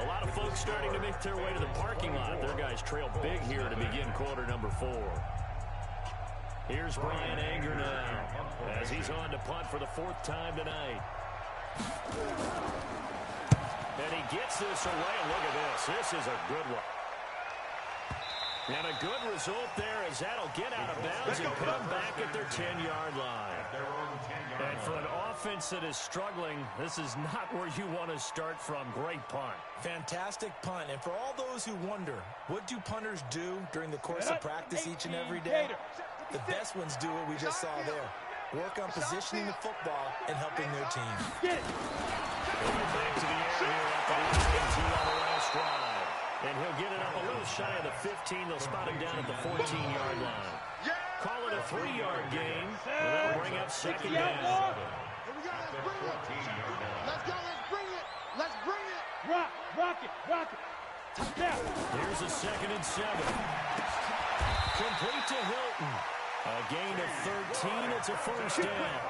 A lot of folks starting to make their way to the parking lot. Their guys trail big here to begin quarter number 4. Here's Brian Anger now as he's on to punt for the 4th time tonight. And he gets this away. Look at this. This is a good one. And a good result there as that'll get out of bounds and put them back at their 10-yard line. And for an offense that is struggling, this is not where you want to start from. Great punt. Fantastic punt. And for all those who wonder, what do punters do during the course of practice each and every day? The best ones do what we just saw there. Work on positioning the football and helping their team. Back to the air here after the INT on the last drive. And he'll get it up a little shy of the 15. They'll spot him down at the 14-yard line. Call it a 3-yard gain. And that'll bring up second down. Here we go. Let's bring it. Rock it. Touchdown. Here's a 2nd and 7. Complete to Hilton. A gain of 13. It's a first down.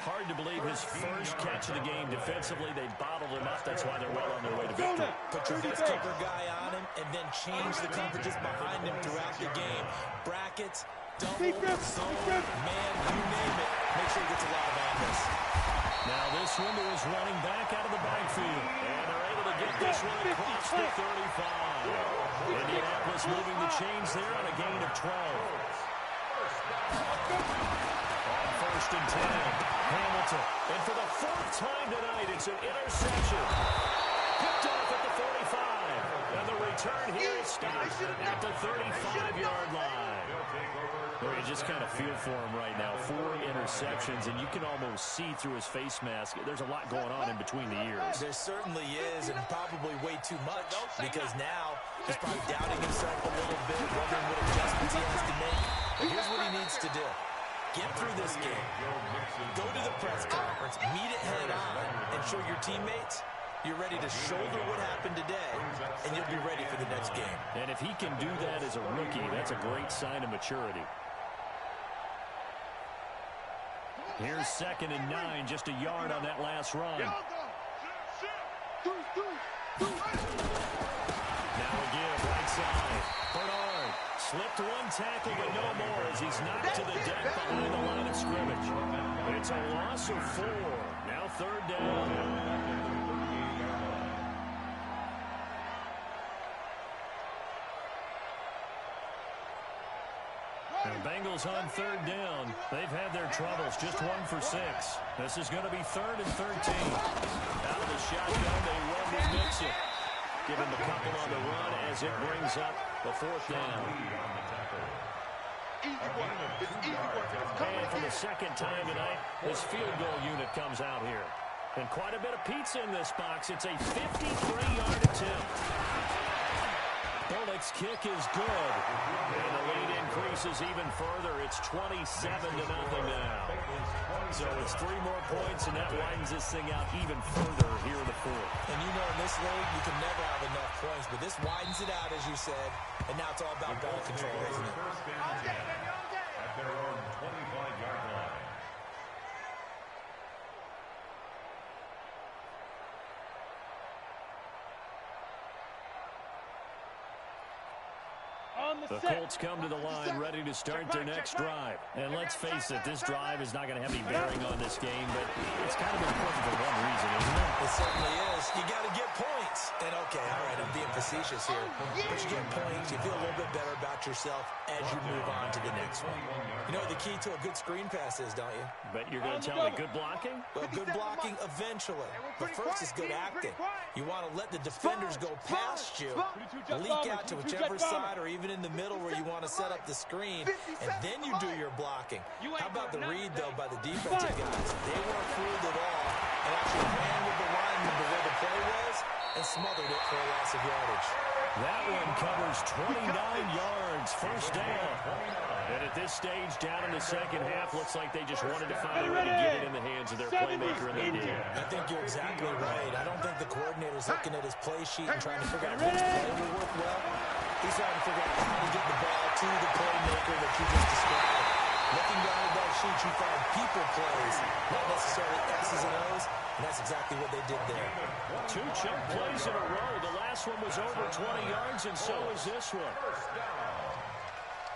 Hard to believe his first catch of the game defensively. They bottled him up. That's why they're well on their way to victory. Put your best cover guy on him and then change the coverages behind him throughout the game. Brackets, double, zone, man, you name it. Make sure he gets a lot of angles. Now this window is running back out of the backfield. And they're able to get this one across the 35. Indianapolis moving the chains there on a gain of 12. On first and 10. Hamilton. And for the fourth time tonight, it's an interception. Picked off at the 45. And the return here is stopped at the 35-yard line. Well, you just kind of feel for him right now. 4 interceptions, and you can almost see through his face mask. There's a lot going on in between the ears. There certainly is, and probably way too much, because now he's probably doubting himself a little bit, wondering what adjustments he has to make. But here's what he needs to do. Get through this game. Go to the press conference. Meet it head on and show your teammates you're ready to shoulder what happened today, and you'll be ready for the next game. And if he can do that as a rookie, that's a great sign of maturity. Here's 2nd and 9, just a yard on that last run. Now a give, right side. Bernard slipped one tackle, but no more as he's knocked to the deck behind the line of scrimmage. It's a loss of 4. Now 3rd down. The Bengals on 3rd down. They've had their troubles, just 1 for 6. This is going to be 3rd and 13. Out of the shotgun, they run with Mixon. Give him a couple on the run as it brings up the 4th down. And for the second time tonight, this field goal unit comes out here. And quite a bit of pizza in this box. It's a 53-yard attempt. Bullock's kick is good. And the lead increases even further. It's 27-0 now. So it's 3 more points, and that widens this thing out even further here in the 4th. And you know in this league, you can never have enough points, but this widens it out, as you said, and now it's all about ball control, isn't it? At their own 25-yard line. The Colts come to the line ready to start their next drive. And let's face it, this drive is not going to have any bearing on this game, but it's kind of important for one reason, isn't it? It certainly is. You got to get points. And okay, all right, I'm being facetious here, but you get points, you feel a little bit better about yourself as you move on to the next one. You know what the key to a good screen pass is, don't you? But you're going to tell me good blocking? Well, good blocking eventually. But first is good acting. You want to let the defenders go past you, leak out to whichever side or even in the middle where you want to set up the screen, and then you do your blocking. How about the read, though, by the defensive guys? They weren't fooled at all and actually ran with the lineman to where the play was and smothered it for a loss of yardage. That one covers 29 yards, first down. And at this stage, down in the second half, looks like they just wanted to find a way to get it in the hands of their playmaker, and they did. I think you're exactly right. I don't think the coordinator's looking at his play sheet and trying to figure out which play will work well. He's trying to figure out how to get the ball to the playmaker that you just described. Looking down at that sheet, you find people plays, not necessarily X's and O's, and that's exactly what they did there. 2 chunk plays in a row. The last one was over 20 yards, and so is this one. First down.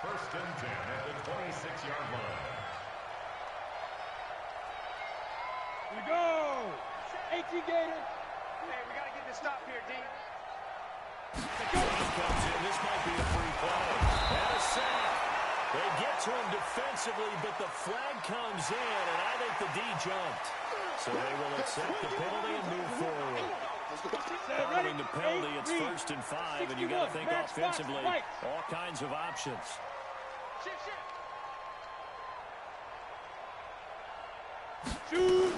1st and 10 at the 26-yard line. We go! 18 Gator. Hey, we got to get this stop here, D. Comes in. This might be a free play. And a sack. They get to him defensively, but the flag comes in, and I think the D jumped. So they will accept the penalty and move forward. Following the penalty, it's 1st and 5, and you got to think offensively, all kinds of options. Shoot!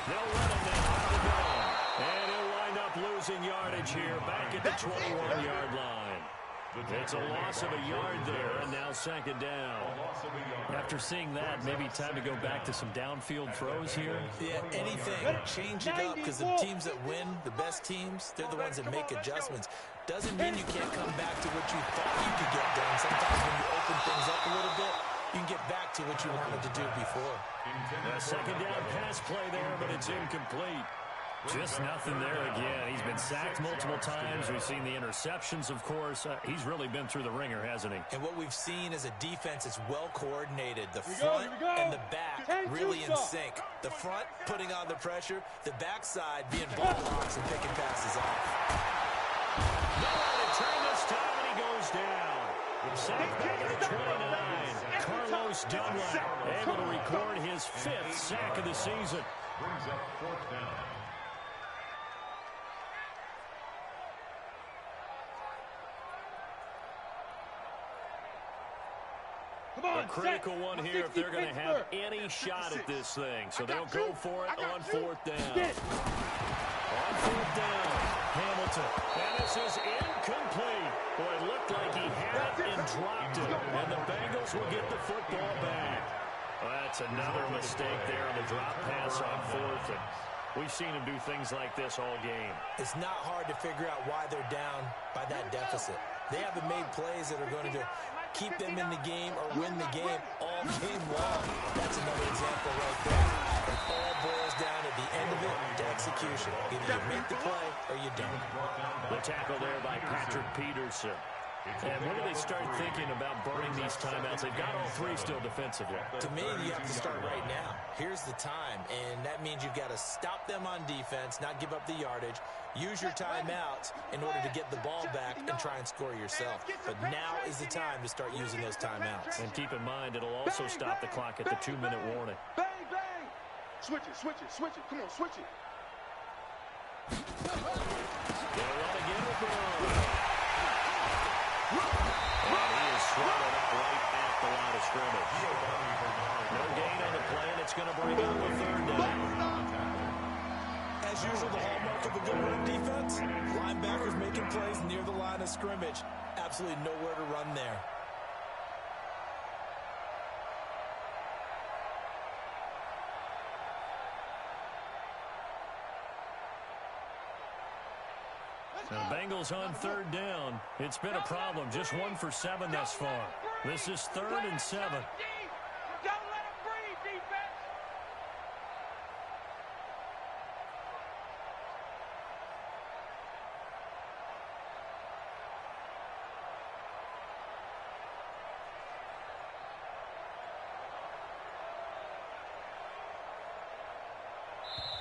They'll run him now out of the gun. And he'll wind up losing yardage here back at the 21-yard line. It's a loss of a yard there, and now second down. After seeing that, maybe time to go back to some downfield throws here. Yeah, anything. Change it up, because the teams that win, the best teams, they're the ones that make adjustments. Doesn't mean you can't come back to what you thought you could get done. Sometimes when you open things up a little bit, you can get back to what you wanted to do before. A second down pass play there, but it's incomplete. Just nothing there again. He's been sacked multiple times. We've seen the interceptions, of course. He's really been through the ringer, hasn't he? And what we've seen is a defense that's well coordinated. The front and the back really in sync. The front putting on the pressure. The backside being ball hawks and picking passes off. Nowhere to turn this time, and he goes down. Sacked back at the 29. Carlos Dunlap able to record his 5th sack of the season. Brings up 4th down. A critical one here if they're going to have any shot at this thing. So they'll go for it on 4th down. On 4th down, Hamilton. And this is incomplete. Boy, it looked like he had it and dropped it. And the Bengals will get the football back. Well, that's another mistake there on the drop pass on 4th. And we've seen him do things like this all game. It's not hard to figure out why they're down by that deficit. They haven't made plays that are going to keep them in the game or win the game all game long. That's another example right there. It all boils down at the end of it to execution. Either you make the play or you don't. The tackle there by Patrick Peterson. And when do they start thinking about burning these timeouts? They've got all 3 still defensively. To me, you have to start right now. Here's the time, and that means you've got to stop them on defense, not give up the yardage, use your timeouts in order to get the ball back and try and score yourself. But now is the time to start using those timeouts. And keep in mind, it'll also stop the clock at the 2-minute warning. Bang, bang. Switch it, switch it, switch it. Come on, switch it. They'll run again with the run. And he is swallowed up right at the line of scrimmage. No gain on the play, and it's going to bring up a 3rd down. As usual, the hallmark of a good run defense, linebackers making plays near the line of scrimmage. Absolutely nowhere to run there. The Bengals on 3rd down. It's been a problem. Just 1 for 7 thus far. This is 3rd and 7. Don't let him breathe, defense.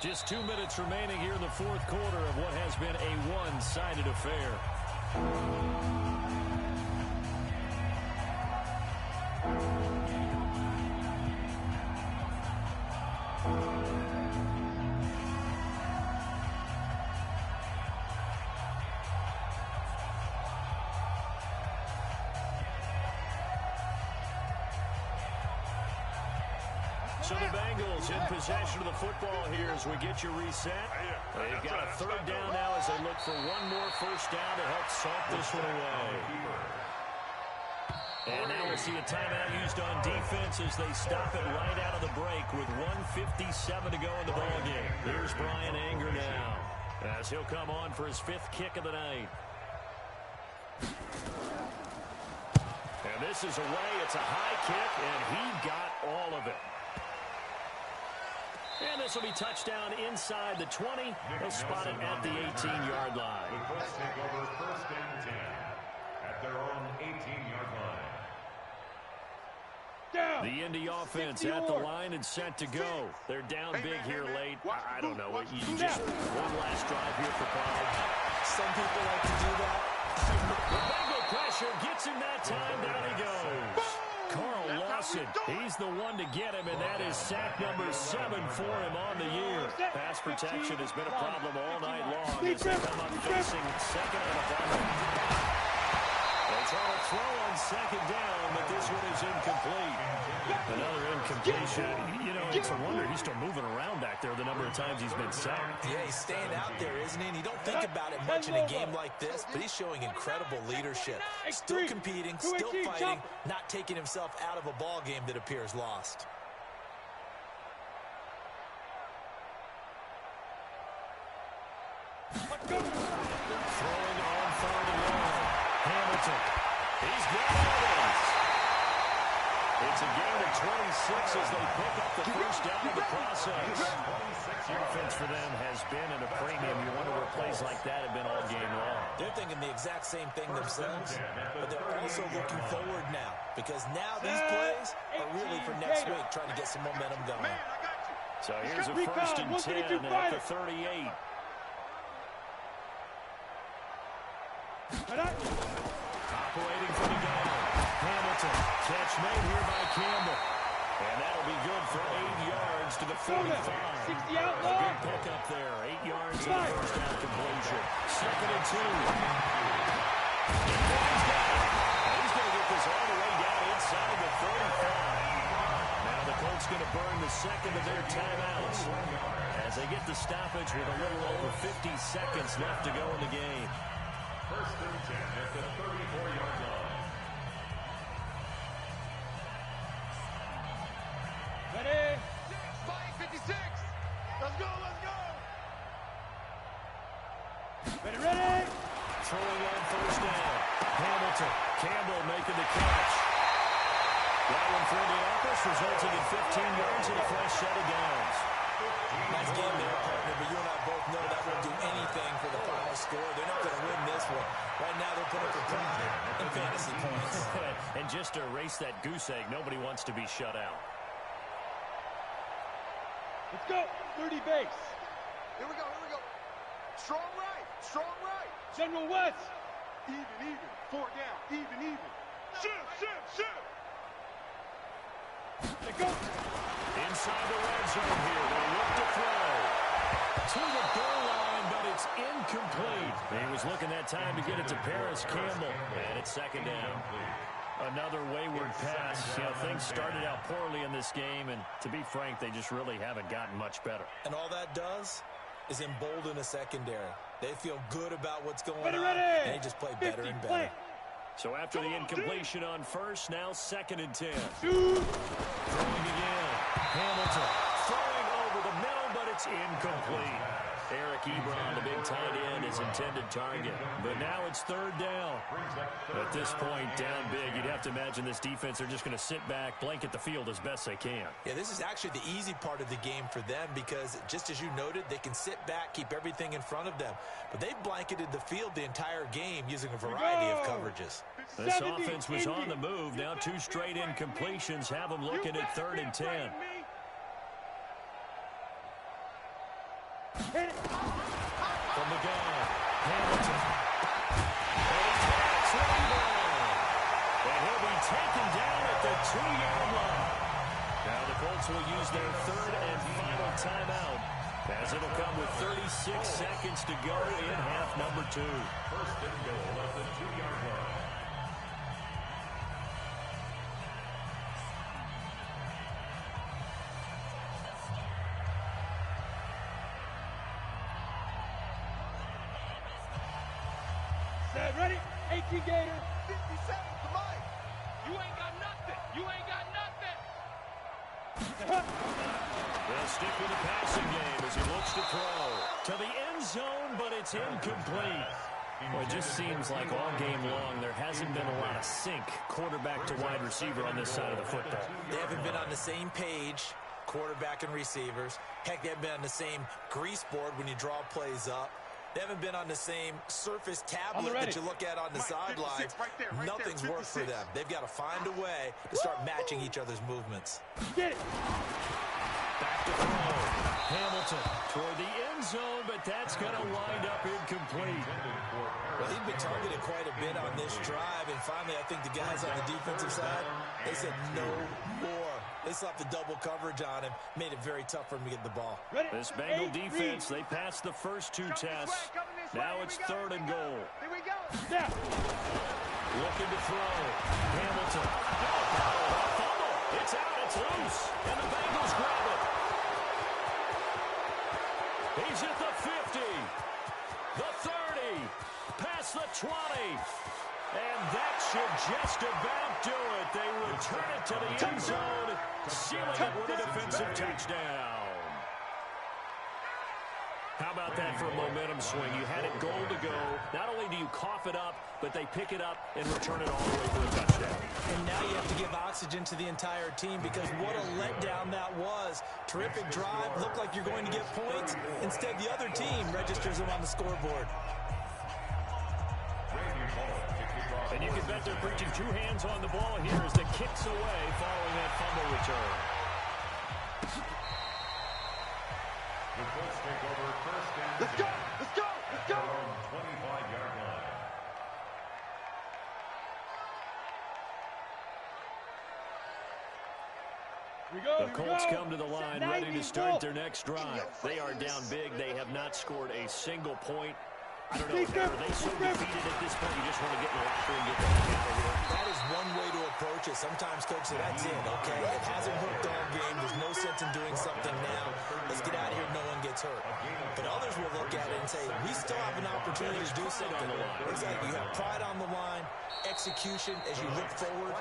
Just 2 minutes remaining here in the 4th quarter of what has been a one-sided affair. So the Bengals in possession of the football here as we get you reset. They've got a 3rd down now as they look for one more 1st down to help salt this one away. And now we'll see a timeout used on defense as they stop it right out of the break with 1:57 to go in the ballgame. Here's Brian Anger now as he'll come on for his 5th kick of the night. And this is away. It's a high kick, and he got all of it. And this will be touchdown inside the 20. They'll spot it at the 18-yard line. The Colts take over 1st and 10 at their own 18-yard line. The Indy offense at the line and set to go. They're down big here late. I don't know. You just one last drive here for pride. Some people like to do that. The Bengal pressure gets him that time. Down he goes. Carl Lawson, he's the one to get him, and that is sack number 7 for him on the year. Pass protection has been a problem all night long as they come up facing 2nd and a ball. They try to throw on 2nd down, but this one is incomplete. Another incompletion. You know, it's a wonder he's still moving around back there the number of times he's been sacked. Yeah, he's staying out there, isn't he? And you don't think about it much in a game like this, but he's showing incredible leadership. Still competing, still fighting, not taking himself out of a ball game that appears lost. Throwing on 3rd and long. Hamilton. He's got it. It's a gain of 26 as they pick up the first down of the process. Offense for them has been at a premium. You wonder where plays like that have been all game long. They're thinking the exact same thing themselves, but they're also looking forward now because now these plays are really for next week, trying to get some momentum going. So here's a 1st and 10 at the 38. Operating from the gun. Hamilton. Catch made here by Campbell. And that'll be good for 8 yards to the 45. 60 out A good pickup there. 8 yards to the first down completion. 2nd and 2. He's going to get this all the way down inside the 35. Now the Colts going to burn the second of their timeouts as they get the stoppage with a little over 50 seconds left to go in the game. 1st and 10 at the 34-yard line. Ready? 5:56. Let's go, let's go. Ready? Throwing on 1st down. Hamilton. Campbell making the catch. That one for Indianapolis, resulting in 15 yards and a fresh set of downs. Nice game there, partner, but you and I both know that won't do anything for the final score. They're not going to win this one. Right now, they're putting up a profit and fantasy points. And just to erase that goose egg, nobody wants to be shut out. Let's go. 30 base. Here we go. Strong right. General West. Even. 4 down. Even. Shoot. Let's go. Inside the red zone here. They look to throw. To the goal line, but it's incomplete. He was looking that time to get it to Paris Campbell. And it's 2nd down. Another wayward pass. You know, things started out poorly in this game, and to be frank, they just really haven't gotten much better. And all that does is embolden a secondary. They feel good about what's going on, Ready. and they just play better and better. So after the incompletion on 1st, now 2nd and 10. Shoot. Throwing again. Hamilton throwing over the middle, but it's incomplete. Eric Ebron, the big tight end, is intended target. But now it's 3rd down. At this point, down big, you'd have to imagine this defense are just going to sit back, blanket the field as best they can. Yeah, this is actually the easy part of the game for them because, just as you noted, they can sit back, keep everything in front of them. But they've blanketed the field the entire game using a variety of coverages. This offense was on the move. Now 2 straight incompletions have them looking at 3rd and 10. From the gun, Hamilton. And he'll be taken down at the 2-yard line. Now the Colts will use their 3rd and final timeout, as it'll come with 36 seconds to go in half number 2. 1st and goal at the 2-yard line. Ready? 18 Gator. 57 to Mike. You ain't got nothing. They'll stick with the passing game as he looks to throw to the end zone, but it's incomplete. Well, it just seems like all game long there hasn't been a lot of sync quarterback to wide receiver on this side of the football. They haven't been on the same page, quarterback and receivers. Heck, they haven't been on the same grease board when you draw plays up. They haven't been on the same surface tablet that you look at on the sidelines. Nothing's worked for them. They've got to find a way to start matching each other's movements. Get it. Back to throw. Hamilton toward the end zone, but that's going to wind up incomplete. Well, he'd been targeted quite a bit on this drive, and finally I think the guys on the defensive side, they said no more. They slapped the double coverage on him, made it very tough for him to get the ball. This Bengal defense, they passed the first 2 tests. Now it's 3rd and goal. Here we go. Snap. Looking to throw. Hamilton. Fumble. It's out. It's loose. And the Bengals grab it. that should just about do it. They return it to the end zone, sealing it with a defensive touchdown. How about that for a momentum swing? You had it goal to go. Not only do you cough it up, but they pick it up and return it all the way for a touchdown. And now you have to give oxygen to the entire team because what a letdown that was. Terrific drive. Looked like you're going to get points. Instead, the other team registers them on the scoreboard. And you can bet they're preaching two hands on the ball here as the kick's away following that fumble return. The Colts take over first and Let's go! Let's go! Let's go! 25-yard line. The Colts come to the line ready to start their next drive. They are down big. They have not scored a single point. I don't know, are they so defeated at this point you just want to get in the locker and get the heck out of here? That is one way to approach it. Sometimes, Coach, say that's it, okay? It hasn't worked all game. There's no sense in doing something now. Let's get out of here. No one gets hurt. But others will look at it and say, we still have an opportunity to do something. Exactly. You have pride on the line, execution as you look forward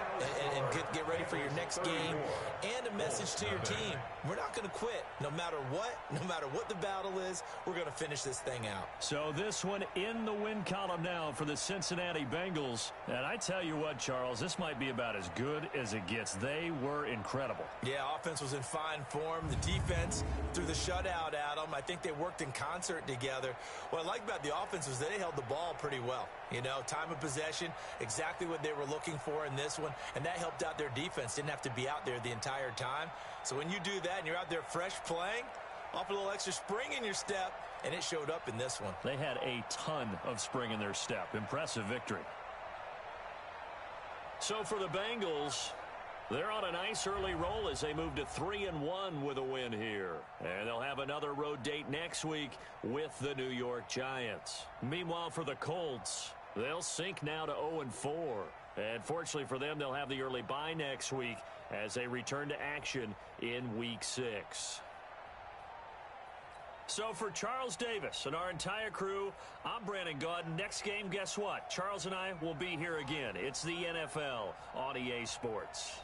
and get ready for your next game, and a message to your team. We're not going to quit. No matter what the battle is, we're going to finish this thing out. So this one in the win column now for the Cincinnati Bengals. And I tell you what, Charles, this might be about as good as it gets. They were incredible. Yeah, offense was in fine form. The defense threw the shutout at them. I think they worked in concert together. What I like about the offense was they held the ball pretty well. You know, time of possession, exactly what they were looking for in this one, and that helped out their defense. Didn't have to be out there the entire time. So when you do that and you're out there fresh playing, offer a little extra spring in your step, and it showed up in this one. They had a ton of spring in their step. Impressive victory. So for the Bengals, they're on a nice early roll as they move to 3-1 with a win here. And they'll have another road date next week with the New York Giants. Meanwhile, for the Colts, they'll sink now to 0-4. And fortunately for them, they'll have the early bye next week as they return to action in Week 6. So for Charles Davis and our entire crew, I'm Brandon Gaudin. Next game, guess what? Charles and I will be here again. It's the NFL on EA Sports.